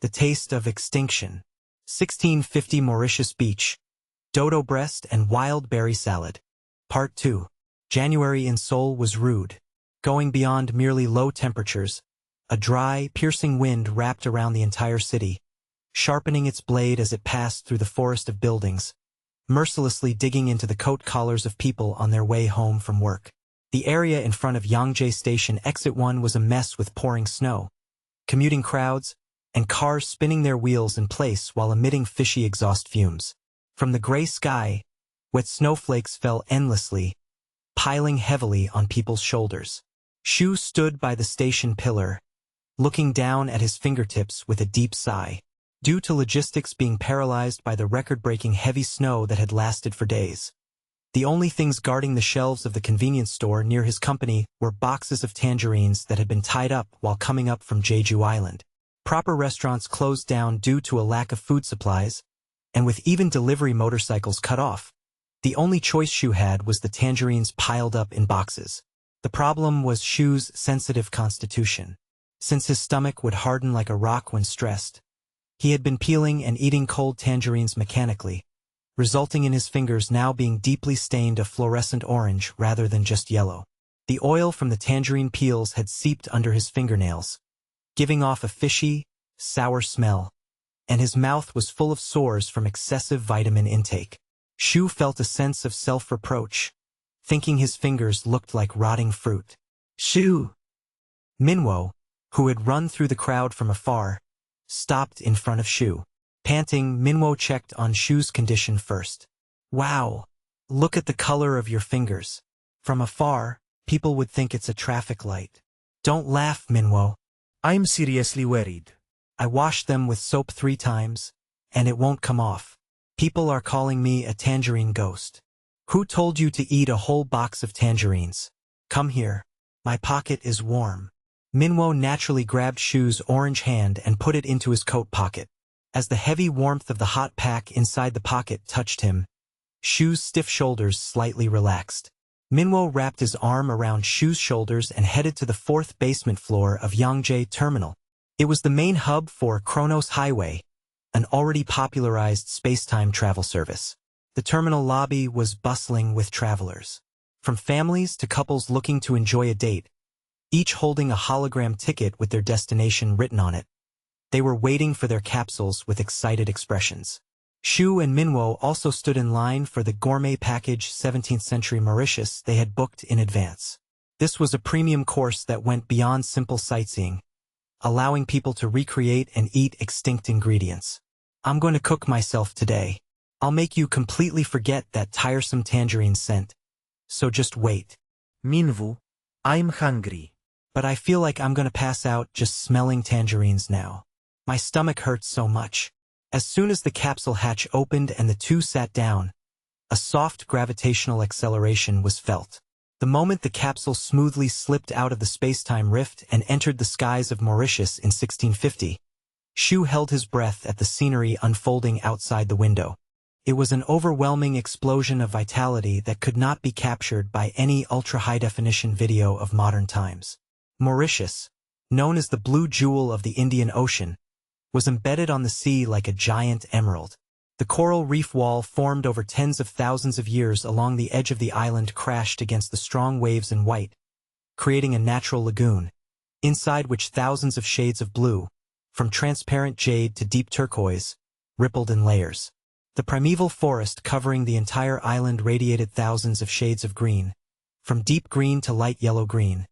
The Taste of Extinction. 1650 Mauritius Beach. Dodo breast and wild berry salad. Part 2. January in Seoul was rude. Going beyond merely low temperatures, a dry, piercing wind wrapped around the entire city, sharpening its blade as it passed through the forest of buildings, mercilessly digging into the coat collars of people on their way home from work. The area in front of Yangjae Station Exit 1 was a mess with pouring snow, commuting crowds, and cars spinning their wheels in place while emitting fishy exhaust fumes. From the gray sky, wet snowflakes fell endlessly, piling heavily on people's shoulders. Shu stood by the station pillar, looking down at his fingertips with a deep sigh. Due to logistics being paralyzed by the record-breaking heavy snow that had lasted for days, the only things guarding the shelves of the convenience store near his company were boxes of tangerines that had been tied up while coming up from Jeju Island. Proper restaurants closed down due to a lack of food supplies, and with even delivery motorcycles cut off, the only choice Shu had was the tangerines piled up in boxes. The problem was Shu's sensitive constitution. Since his stomach would harden like a rock when stressed, he had been peeling and eating cold tangerines mechanically, resulting in his fingers now being deeply stained a fluorescent orange rather than just yellow. The oil from the tangerine peels had seeped under his fingernails, giving off a fishy, sour smell, and his mouth was full of sores from excessive vitamin intake. Shu felt a sense of self-reproach, thinking his fingers looked like rotting fruit. Shu! Minwo, who had run through the crowd from afar, stopped in front of Shu. Panting, Minwo checked on Shu's condition first. Wow! Look at the color of your fingers. From afar, people would think it's a traffic light. Don't laugh, Minwo. I'm seriously worried. I washed them with soap 3 times, and it won't come off. People are calling me a tangerine ghost. Who told you to eat a whole box of tangerines? Come here. My pocket is warm. Minwo naturally grabbed Shu's orange hand and put it into his coat pocket. As the heavy warmth of the hot pack inside the pocket touched him, Shu's stiff shoulders slightly relaxed. Minwo wrapped his arm around Shu's shoulders and headed to the 4th basement floor of Yangjae Terminal. It was the main hub for Kronos Highway, an already popularized space-time travel service. The terminal lobby was bustling with travelers, from families to couples looking to enjoy a date, each holding a hologram ticket with their destination written on it. They were waiting for their capsules with excited expressions. Shu and Minwo also stood in line for the gourmet package 17th century Mauritius they had booked in advance. This was a premium course that went beyond simple sightseeing, allowing people to recreate and eat extinct ingredients. I'm going to cook myself today. I'll make you completely forget that tiresome tangerine scent. So just wait. Minwo, I'm hungry. But I feel like I'm going to pass out just smelling tangerines now. My stomach hurts so much. As soon as the capsule hatch opened and the two sat down, a soft gravitational acceleration was felt. The moment the capsule smoothly slipped out of the space-time rift and entered the skies of Mauritius in 1650, Shu held his breath at the scenery unfolding outside the window. It was an overwhelming explosion of vitality that could not be captured by any ultra-high-definition video of modern times. Mauritius, known as the blue jewel of the Indian Ocean, was embedded on the sea like a giant emerald. The coral reef wall formed over tens of thousands of years along the edge of the island crashed against the strong waves in white, creating a natural lagoon, inside which thousands of shades of blue, from transparent jade to deep turquoise, rippled in layers. The primeval forest covering the entire island radiated thousands of shades of green, from deep green to light yellow-green,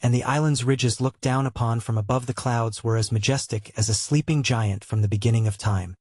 and the island's ridges looked down upon from above the clouds were as majestic as a sleeping giant from the beginning of time.